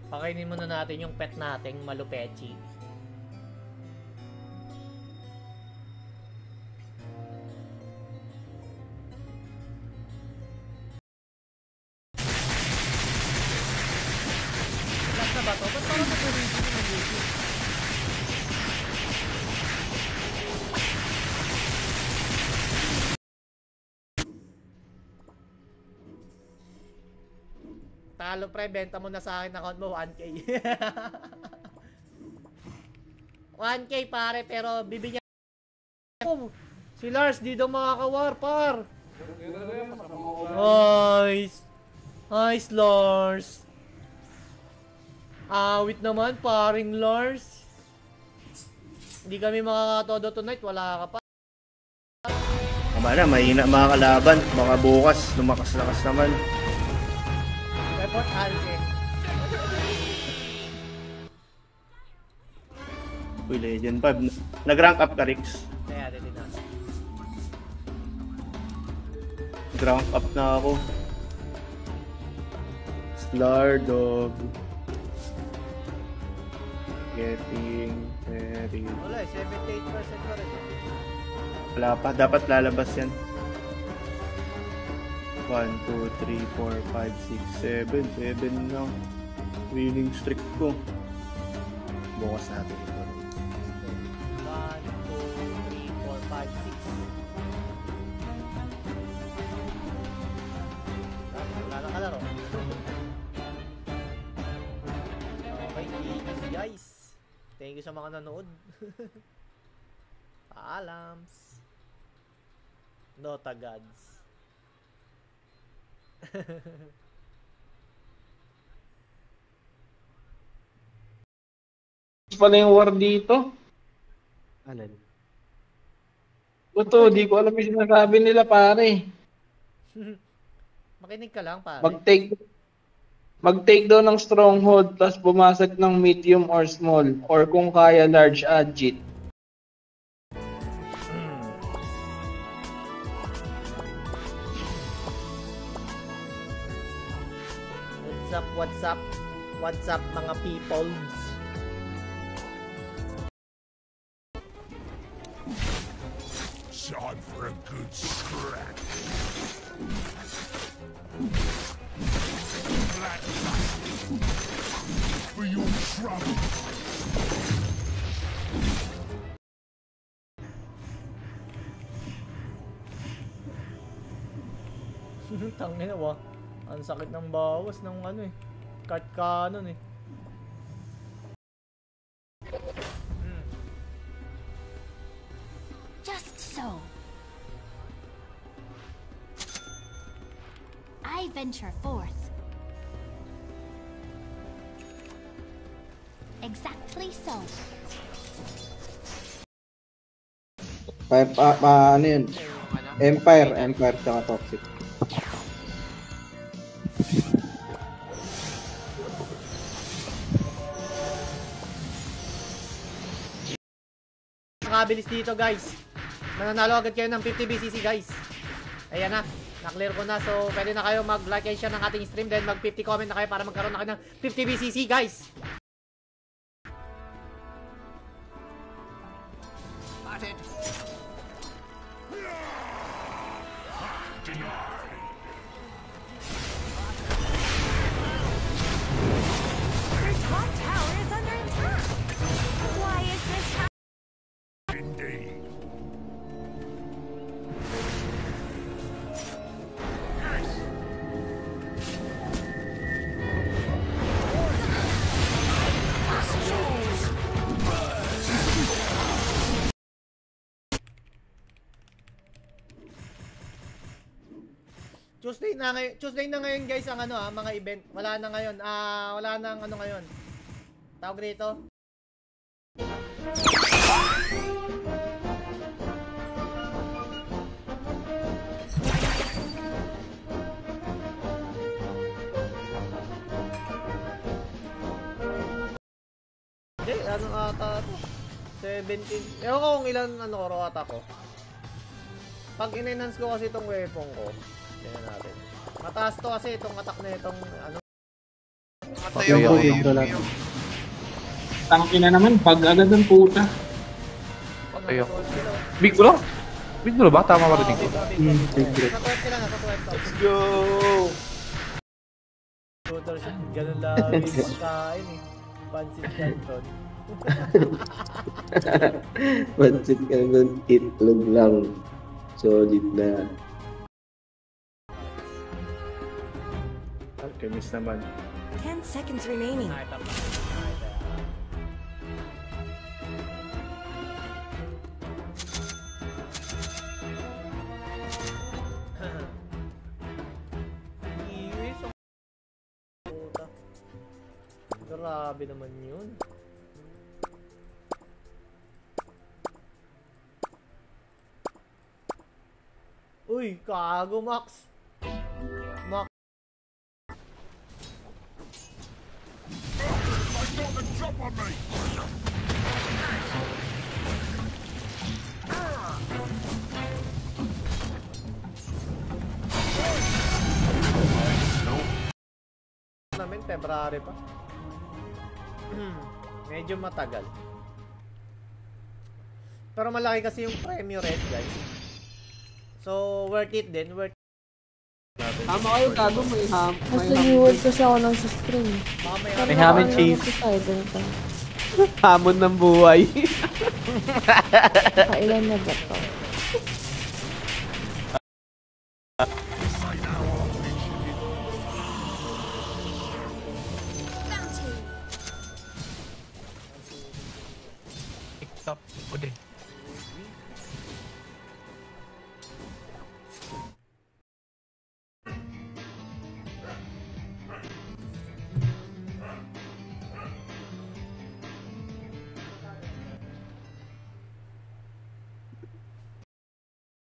Pakainin muna natin yung pet nating Malupechi. Last na ba to? Ba't parang nag-uwi din yung YouTube? Talo pre, benta mo na sa akin account mo 1K. 1K pare, pero bibigyan ko. Si Lars di daw makakawar par. Nice. Nice Lars. Awit naman paring Lars. Hindi kami makakatodo tonight, wala ka pa. Tama na, mahina mga kalaban. Baka bukas, lumakas-lakas naman. Report Alge. Uy, Legend 5. Nag-rank up ka, Rix? Kaya, din na. Nag-rank up na ako. Slardog. Getting very... Wala eh, 78% pa rin. Wala pa, dapat lalabas yan. 1, 2, 3, 4, 5, 6, 7 lang. Winning streak ko. Bukas natin ito. 1, 2, 3, 4, 5, 6. Wala na kalaro. Okay, easy guys. Thank you sa mga nanood. Paalams. Dota gods. Pala yung war dito. Alin? Ito, di ko alam yung sinasabi nila pare. Makinig ka lang pare. Mag-take daw ng stronghold plus bumasag ng medium or small or kung kaya large agit. What's up mga peoples? Time for a good scrap. Black for your trouble. Tangin na ba? Ang sakit ng bawas ng ano eh. Cart cannon eh. Just so. I venture forth. Exactly so. Ano yun? Empire tsaka Toxic. Nakabilis dito guys. Mananalo agad kayo ng 50 BCC guys. Ayan na. Na-clear ko na. So pwede na kayo mag-like and share ng ating stream. Then mag 50 comment na kayo para magkaroon na kayo ng 50 BCC guys. Tuesday na ngayon guys ang ano mga event. Wala na ngayon. Wala nang ano ngayon. Tawag dito. Hindi, ano ata to? 17. Ewan ko kung ilan ano ko ata ko. Pag in-enhance ko kasi itong weapon ko. Tingnan natin. Mataas to kasi itong attack na itong ano. Tayo Yung ko bug, yung yung Tangin na naman, pag agad ng puta. Tayo. Big bro? Big bro ba? Tama ba rin ko? big break. Nasa 12 sila, nasa 12. Let's go! Ganun lang yung pagkain eh. Pansit canton. Pansit ka nun, itlog lang. Solid na. Alchemist naman. 10 seconds remaining. Iwis ang puta. Grabe naman yun. Uy, kago Max. Max. I got the drop on me! Namin February pa. Medyo matagal. Pero malaki kasi yung premyo red, guys. So worth it din, worth Tama kayo, gago, may Mas naniwag kasi ako ng sa stream. mamaya. May ham and cheese. Hamon ng buhay. Kailan na ba to? Stop. Udah.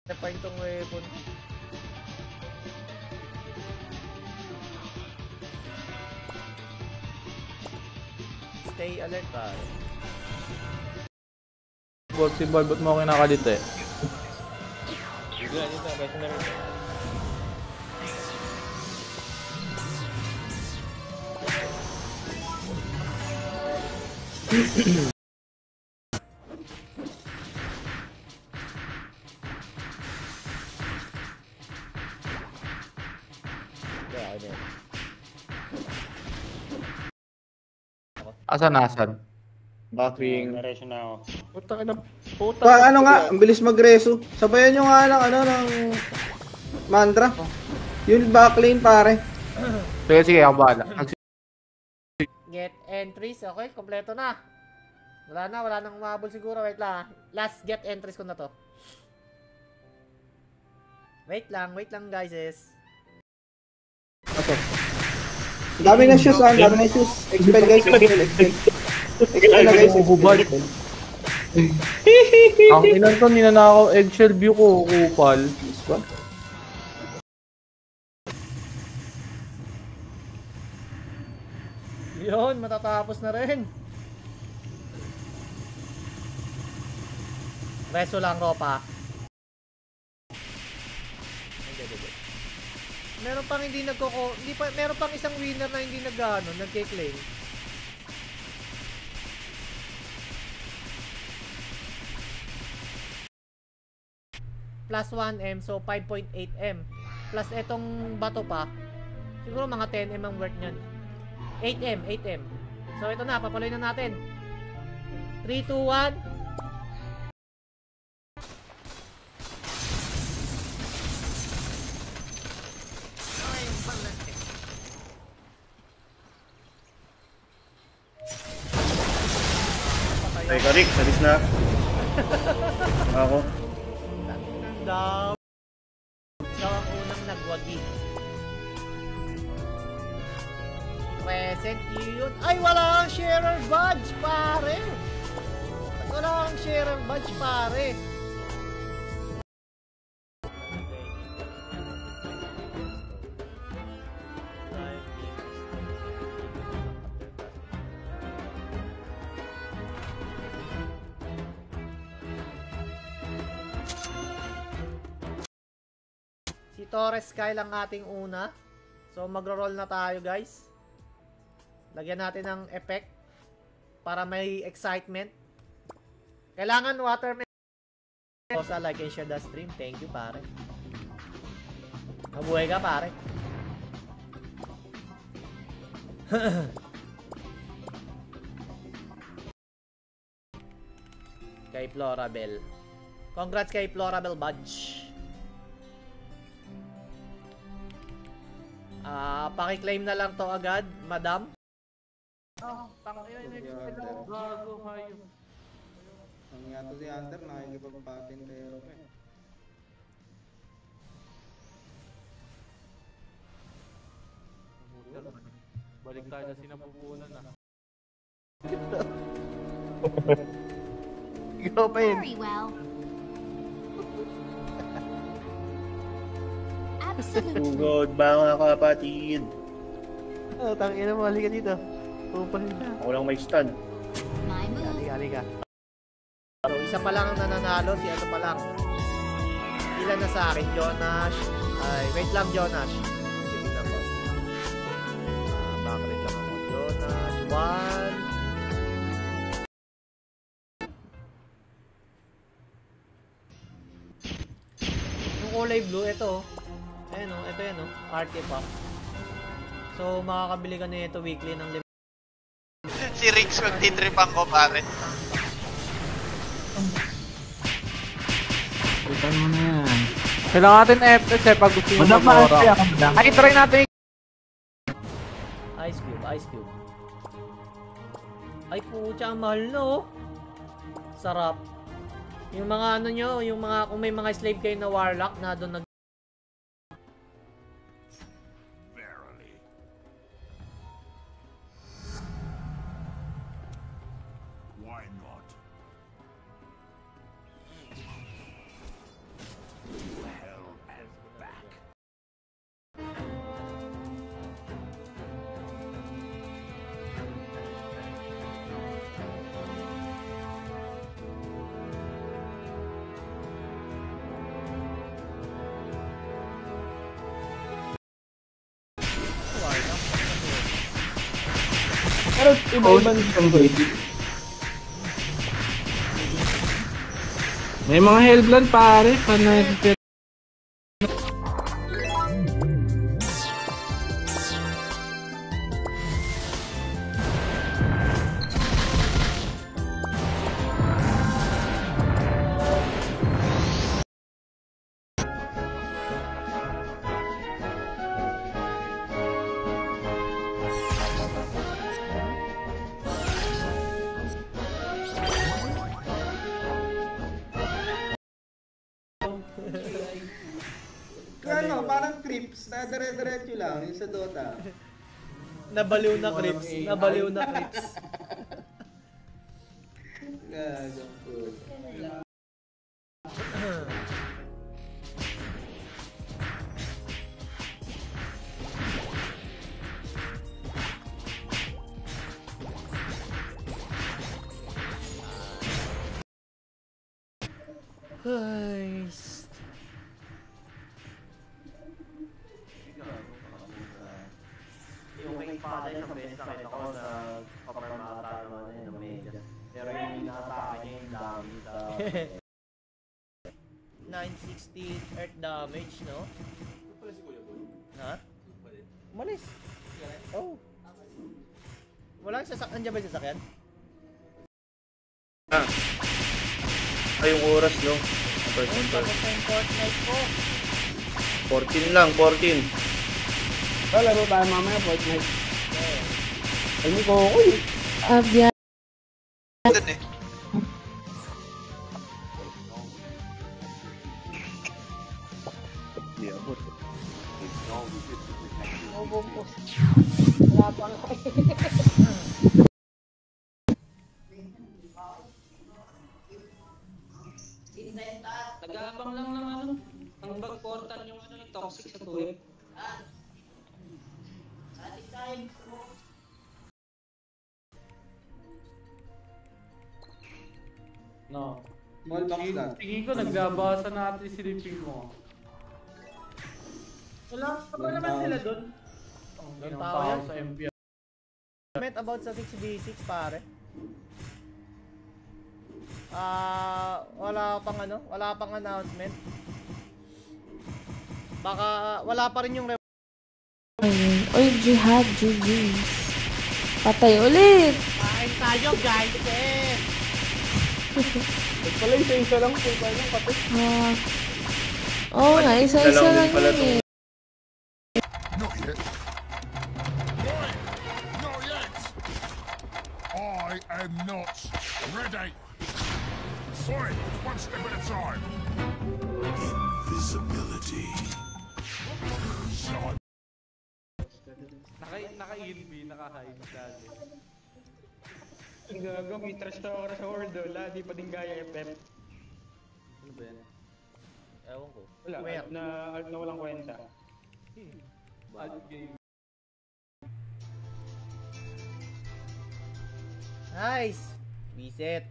Ano pa itong weapon? Stay alert ba? Si Boy, ba't mo ako kinakalito eh? Asan? Bathwing. Puta ka na. Puta. Pa, ano nga, ang bilis magreso. Sabayan nyo nga ng, ng mantra. Yung backlane, pare. Sige, ako bahala. Get entries, okay, kompleto na. Wala nang umabol siguro, wait lang. Last get entries ko na to. Wait lang guys. Okay. Dami na shoes, dami na shoes. Expel guys, expel. Expel na guys, expel. Ang ilan to, ninanakaw eggshell view ko, kupal. This one. Yun, matatapos na rin. Reso lang, Ropa. Meron pang hindi meron pang isang winner na hindi nagke-claim. Plus 1M, so 5.8M. Plus etong bato pa, siguro mga 10M ang worth nyan. 8M. So ito na, papaloy na natin. 3, 2, 1. Ay, Karik, salis na. Ako. Daw ang unang nagwagi. Present yun. Ay, wala ang sharer badge, pare. Wala ang sharer badge, pare. Si Torres Kyle ang ating una. So magro-roll na tayo, guys. Lagyan natin ng effect para may excitement. Kailangan watermelon. Sa like and share the stream. Thank you, pare. Mabuhay ka, pare. Kay Florabel. Congrats kay Florabel Badge. Paki-claim na lang to agad, madam. Gago, hayop. Ang yato si Hunter, nakikipagpatintero pa eh. Balik tayo sa sinapupunan na. Ikaw pa yun. Very well. Absolutely. Tugod ba mga kapatid? Oh, tangina mo, halika dito. Tupal na. Ako lang may stun. My move. Halika. So, isa pa lang ang nananalo, si ano pa lang. Ilan na sa akin, Jonash. Ay, wait lang, Jonash. Tignan ko. Backlit lang ako, Jonash. 1. Yung kulay blue, ito. Ayan o, ito yan o. Artifact. So, makakabili ka na ito weekly ng Si Riggs magtitripan ko, pare. Ipan mo na yan. Kailangan natin FPS eh pag gusto nyo mag-aura. Ay, try natin. Ice Cube, Ice Cube. Ay, pucha, ang mahal na oh. Sarap. Yung mga ano nyo, yung mga, kung may mga slave kayo na warlock na doon nag... Verily. Why not? To hell and back. Pero iba-ibang may mga Hellblade pare, panay. Ano, parang creeps, na dire-diretso lang, yung sa Dota. Nabaliw na creeps. Nabaliw na creeps. Gago po. Ay, Yung kay Father na best nakita ko na paparmata naman yun ng media. Pero yung inaatake niya yung dami sa... 960 earth damage, no? Ha? Umalis. Oh. Wala yung sasakyan. Andiyan ba yung sasakyan? Ay, yung oras, no? First and Tapos yung Fortnite ko. 14 lang, 14. Laro tayo mamaya, Fortnite. Ay, hindi ko ako eh. Abya. Doon eh. Hindi abot. Wala pa nga. Nag-aabang lang ng ano, ang bagportal yung ano, yung toxic sa tuwip. No. Small box lang. Tingin ko nagbabasa natin silipin mo. Wala pa naman sila doon. Ang tao sa MP. announcement about sa 6v6 pare. Wala pang announcement. Baka wala pa rin yung Ayun. Oy, Jihad, GG's. Patay ulit. kain tayo guys eh. Pala isa lang po ba yung kapit? Oo nga, isa-isa Dalawa lang din pala yun eh. Not yet. Right. Not yet. I am not ready. Sorry, one step at a time. Invisibility. Naka-ELB, naka-hide lagi. Ang gago, may trash talker sa world, wala. Di pa din gaya FF. Ano ba yan? Ewan ko. Wala, Where? na walang kwenta. Bad game. Nice. Reset.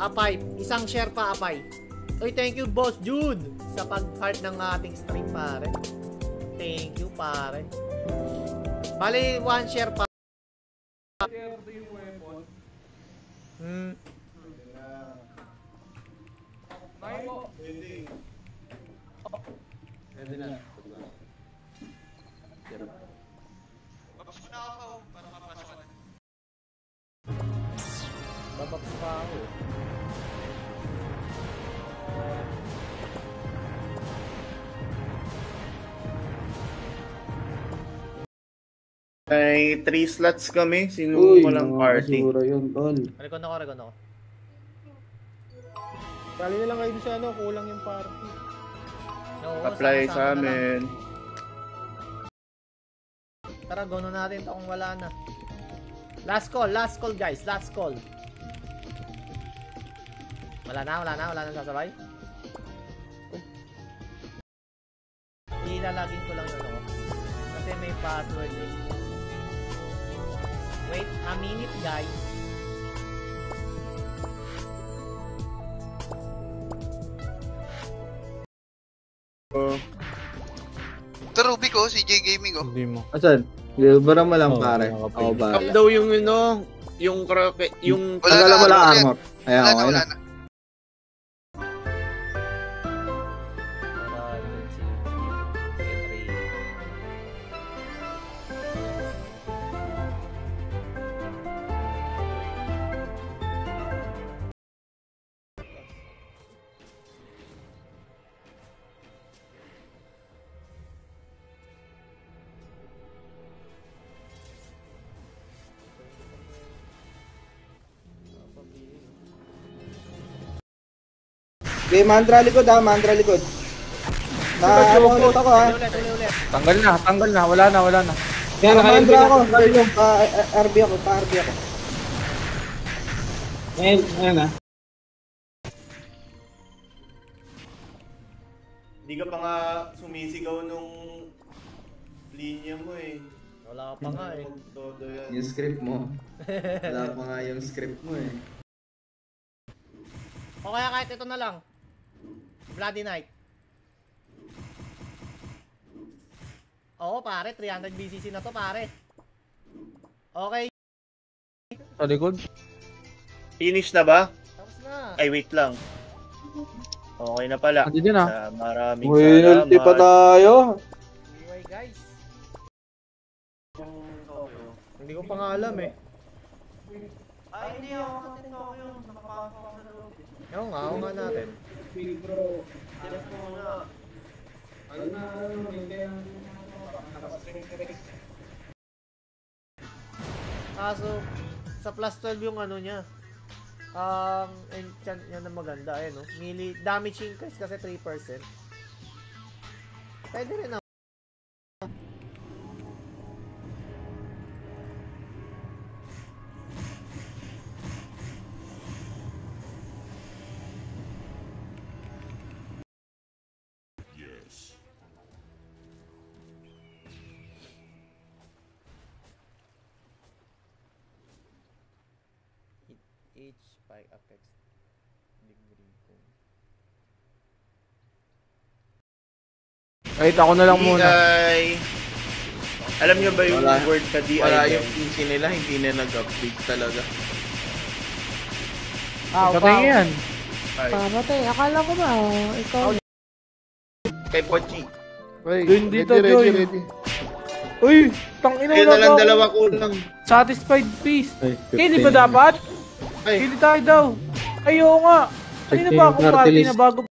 Apay, isang share pa Apay. Uy, thank you Boss Jude sa pag-heart ng ating stream pare. Thank you pare. Bali, one share pa. Pwede na. Babas mo na ako para mapasok ka na. Babaks pa ako. May 3 slots kami. Sino walang party? Siguro yun, tol. Recon ako. Kali na lang kayo sa ano, kulang yung party. Oo, Apply sama-sama sa na lang. amin. Tara, gono natin to kung wala na. Last call guys, last call. Wala na sasabay. Ilalagin ko lang yun ako. Kasi may password eh. Wait a minute guys. Ito Ruby ko, CJ Gaming oh. Hindi mo. Asan? Bara mo lang pare. Ako ba? Up daw yung yung krake, yung Wala Tagala mo na, lang wala armor. Ayan, okay wala na. na. Wala yun si Henry. Okay, mantra likod ha, mantra likod. Ano ulit ako ha. Uli. Tanggal na. Wala na. Kaya mantra ako. RB ako, pa-RB ako. Ayan ha. Hindi ka pa nga sumisigaw nung linya mo eh. Wala pa nga eh. Todo yan. Yung script mo. Wala pa nga yung script mo eh. O kaya kahit ito na lang. Bloody Knight. Oo pare, 300 BCC na to pare. Okay. Sa likod. Finish na ba? Tapos na. Ay, wait lang. Okay na pala. Andi din Maraming Winulti salamat. pa tayo. Anyway guys. Hindi ko pa nga alam eh. Ay, hindi ako sa TikTok yun. Nakapasok ako sa loob. Oo nga natin. Tiyak mo muna. So, sa plus 12 yung ano niya. Enchant niya na maganda eh, no? Melee damage increase kasi 3%. Pwede rin naman. Yes. Each spike affects degree kung Kahit ako na lang muna. DI. Alam nyo ba yung word sa DI? Wala yung PC nila, hindi na nag-update talaga. Patay yan. Pamatay. Akala ko ba, ikaw. Kay Pochi. Doon dito, Joy. Uy, tangina Ayun na lang, dalawa kulang. Satisfied feast. Ay, Kili ba dapat? Ay. Kili tayo daw. Ayaw nga. Kanina ba akong party na bago?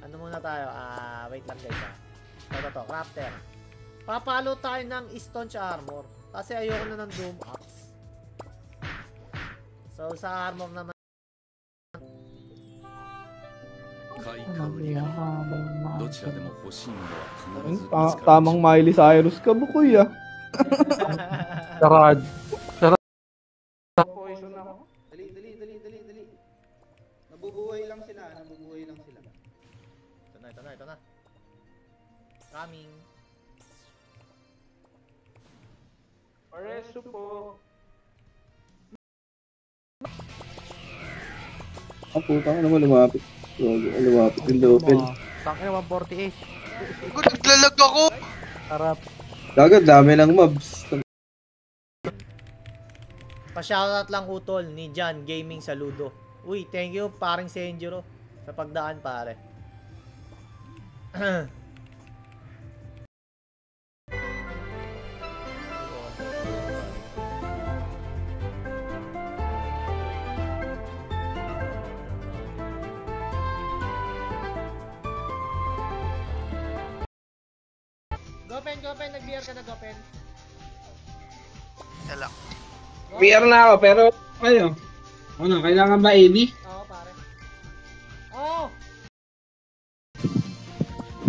Ano muna tayo? Wait lang guys Ito to, crafter. Papalo tayo ng staunch armor. Kasi ayoko na ng doom axe. So sa armor naman. Tamang Miley Cyrus ka ba, kuya? Sarad. Dali. Nabubuhay lang sila. Ito na. Coming. Pareso po. Ang putang naman lumapit. Lumapit yung level. Tangin naman 48. Naglalag ako! Harap. Gagad, dami ng mobs. Pa-shoutout lang utol ni John Gaming sa Ludo. Uy, thank you paring Senjuro sa pagdaan pare. Gopen, nag-BR ka na, Gopen? Wala. BR na ako, pero ano, kailangan ba AD? Oo, pare. Oh!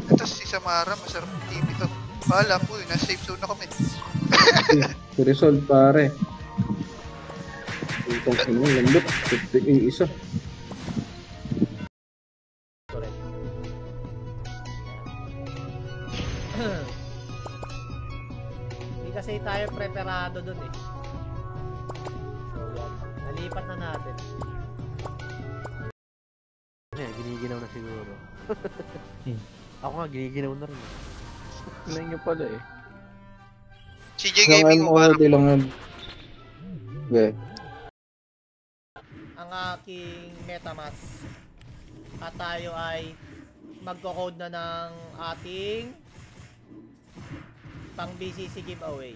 Ito si Samara, masarap ng TV to. Bahala po, nasa safe zone na kami. Resolve pare. Itong lambot. Tipik yung isa. Correct. Hindi kasi tayo preparado dun eh. So yan, nalipat na natin. Giniginaw na siguro. Ako nga, giniginaw na rin. Kailan nyo pala eh. CJ Gaming mo ba? Lang yan. Okay. Ang aking MetaMask. At tayo ay magko-code na ng ating pang BCC giveaway.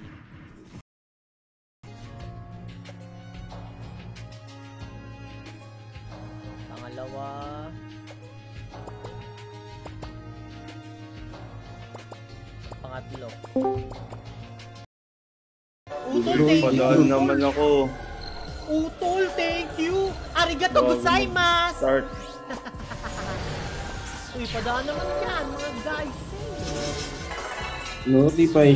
Pangalawa. Pangatlo. Utol, thank you! Palaan naman ako. Utol, thank you! Arigato gozaimasu! Start. Uy, padaan naman yan, mga guys. Notify.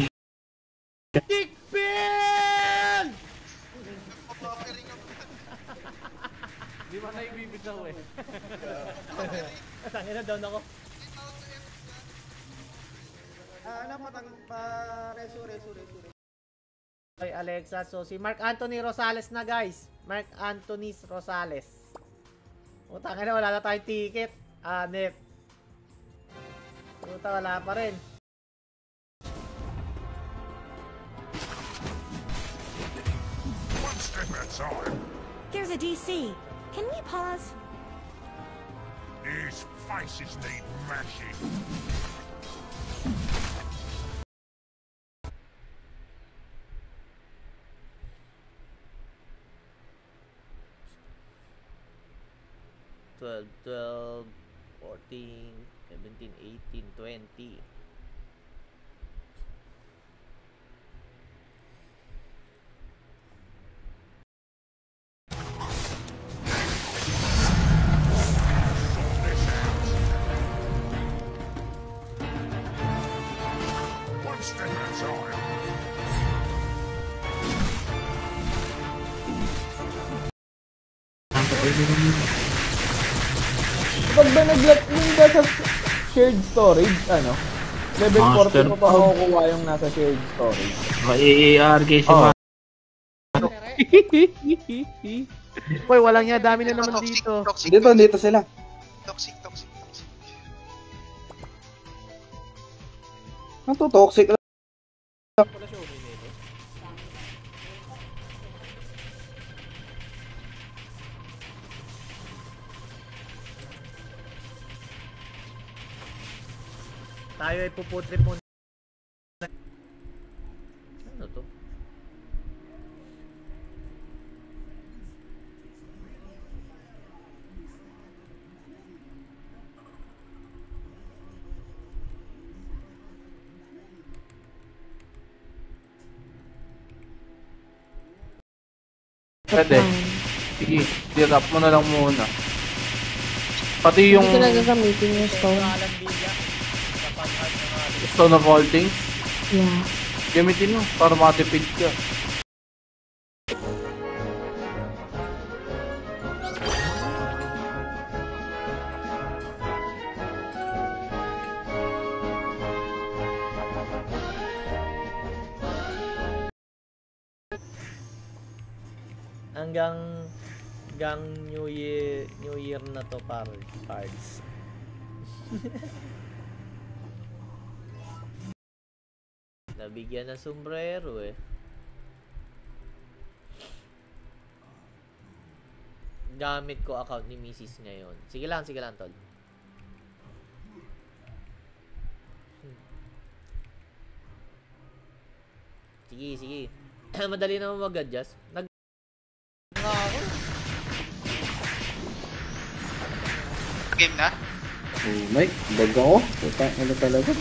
Dickpill! Di ba na ibibitaw eh? Tangin na down ako. Ano reso. Ay, Alexa, so si Mark Anthony Rosales na guys. Mark Anthony Rosales. Puta ka na, wala na tayong ticket. Nep. Puta, wala pa rin. One step at a time. There's a DC. Can we pause? His faces need mashing. $12, $14, $17, $18, $20. One step at a time. Pag ba nag-link ka sa shared storage, Level Master 40 pa makukuha yung nasa shared storage. AARK si Oh. Boy, walang niya, dami na naman Toxic, dito. toxic, Dito sila. toxic. Ang to toxic lang. Tayo ay puputrip muna. Ano to? Pwede. Sige, tirap mo na lang muna. Pati yung Hindi ko na gagamitin yung stone. Alam bigya. Kapag Stone of All Things, Yeah. gamitin mo para matipid ka. hanggang New Year na to pards. Nabigyan ng sombrero eh. Gamit ko account ni Mrs. ngayon. Sige lang tol. Sige. Madali naman mag-adjust. Game na? Oh, Mike, bag ako. Puta, ano talaga?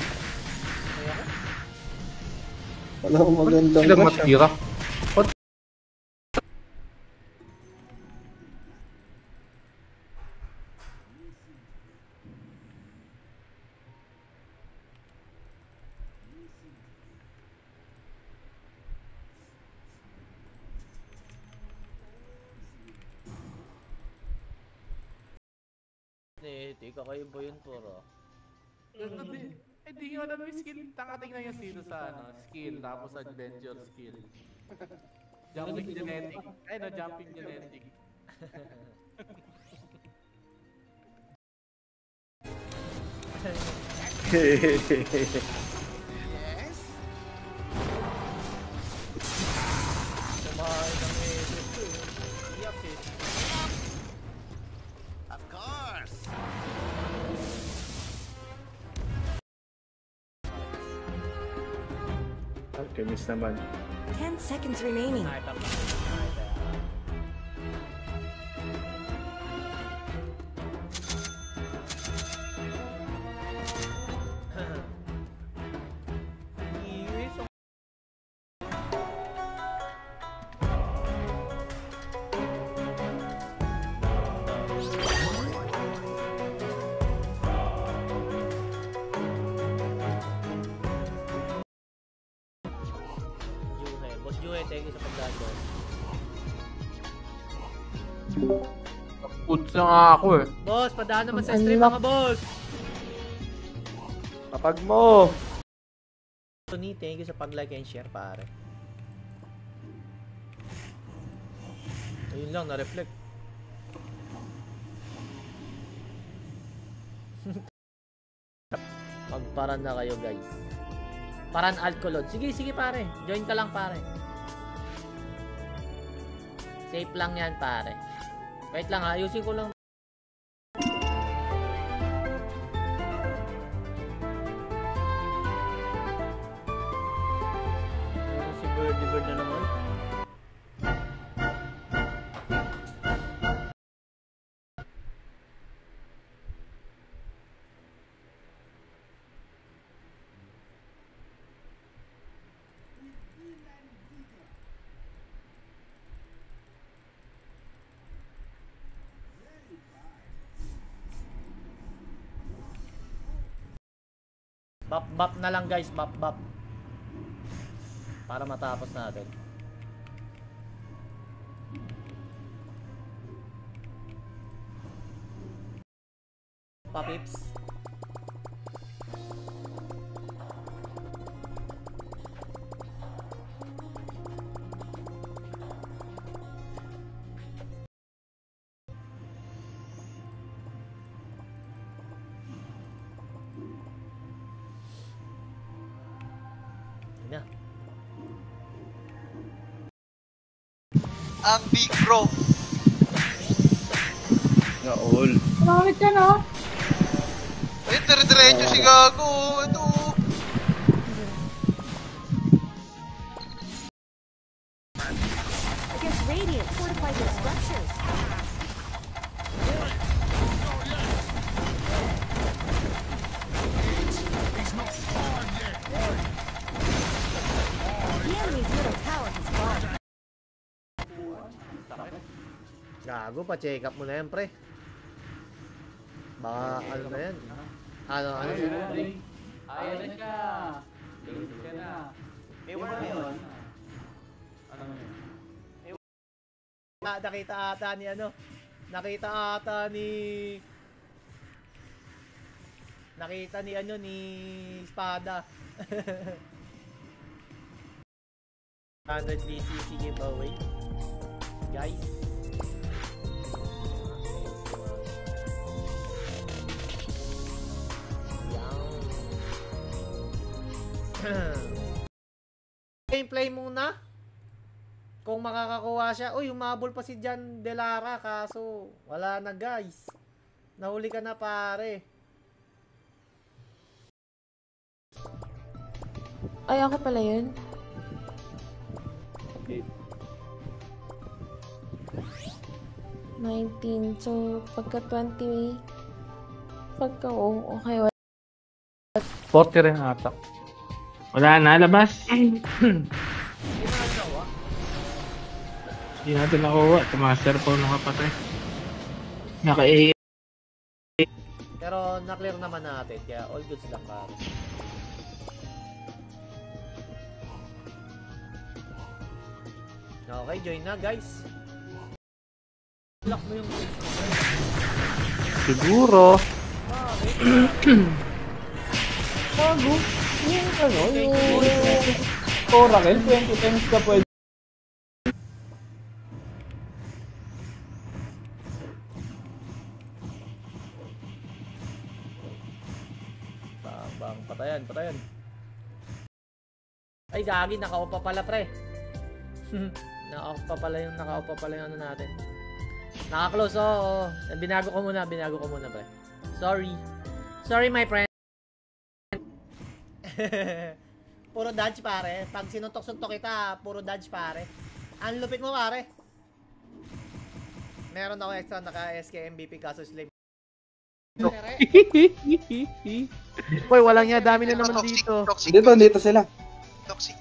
Wala akong magandang Silang rush, ah. matira. Tika kayo ba yun puro? Hindi nyo alam yung skill. Tingnan yung sino sa skill, tapos adventure skill. Jumping genetic. Ay no, jumping genetic. Kumain ng ito. Iyak eh. Of course. Alchemist naman. 10 seconds remaining. Nakita mo. Boss Juhe, thank you sa pagdado. Puts na nga ako eh. Boss, padaan naman sa stream mga boss! Kapag mo! Tony, thank you sa pag-like and share pare. Ayun lang, na-reflect. Magparan na kayo guys. Paran alcolod. Sige pare. Join ka lang pare. Safe lang yan pare. Wait lang ha. Ayusin ko lang. Si Bird na naman. Bap na lang guys, bap. Para matapos natin. Papips. Ang big bro. Na all. Bakit ka na? Ay, dire-diretso si Gago. Ito. Against Radiant, fortify their structures. He's not far yet. The enemy's middle tower has fallen. Gago, pa-check up mo na yan, pre. Baka ano na yan. Ano? Ayaw na siya. Lazy ka na. May wala yun. Ano yun? Nakita ata ni ano? Nakita ni ano ni Espada. 100 BCC giveaway. Guys. Gameplay muna. Kung makakakuha siya. Uy, umabol pa si Jan Delara. Kaso, wala na guys. Nahuli ka na pare. Ay, ako pala yun. Okay. 19. So, pagka 20, okay. 40 rin ata. Wala na, labas. Hindi natin nakuha. Master po nakapatay. Naka-AA. Pero na-clear naman natin. Kaya all goods lang pare. Okay, join na guys. Lock mo yung Siguro. Bago. Yung ano, yung Oracle, 20 times ka pwede. bang patayan. Ay gagi, nakaupa pala pre. Nakaupa pala yung ano natin. Naka-close, oo. Binago ko muna pre. Sorry my friend. Puro dodge pare. Pag sinuntok-suntok kita, puro dodge pare. Ang lupit mo pare. Meron ako extra naka-SK MVP kaso slave. Boy, walang niya, dami na naman dito. Toxic. Dito sila. Toxic.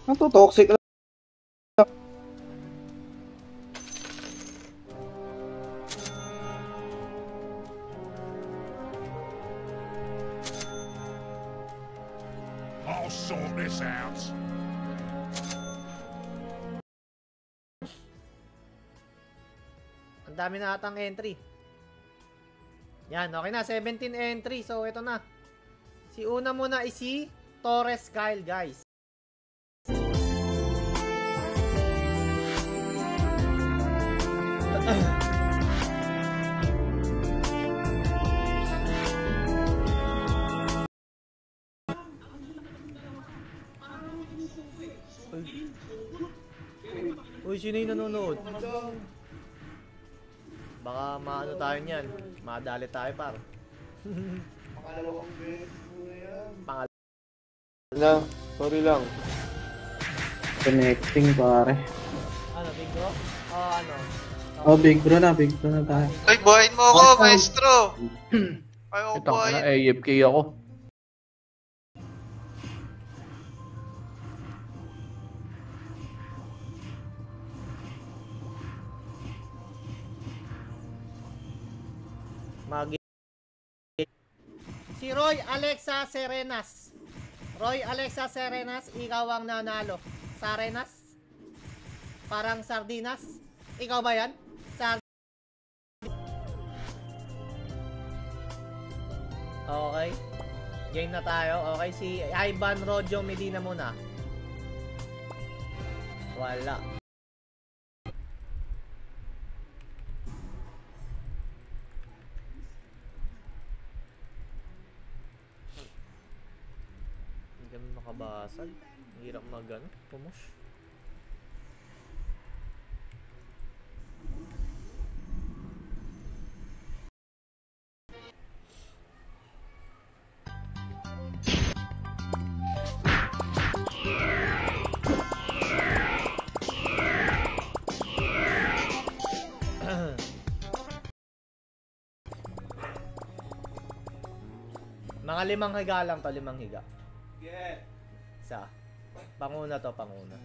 Ang to toxic. I'll sort this out. Ang dami na atang entry. Yan, okay na. 17 entry. So, ito na. Si una muna is si Torres Kyle, guys. Uy, sino yung nanonood? Baka maano tayo niyan. Madali tayo par. Pangalawang beses mo na yan. Na, sorry lang. Connecting pare. Ano, big bro? Ano? Oh, big bro na tayo. Ay, buhayin mo ako, maestro. Ayaw ko Itang buhayin. na, AFK ako. Si Roy Alexa Serenas. Roy Alexa Serenas, ikaw ang nanalo. Sarenas? Parang sardinas? Ikaw ba yan? Okay. Game na tayo. Okay, si Ivan Rojo Medina muna. Wala. Hindi kami makabasag. Hirap pumush. Mga 5 higa lang to, 5 higa. Isa. Panguna to, panguna.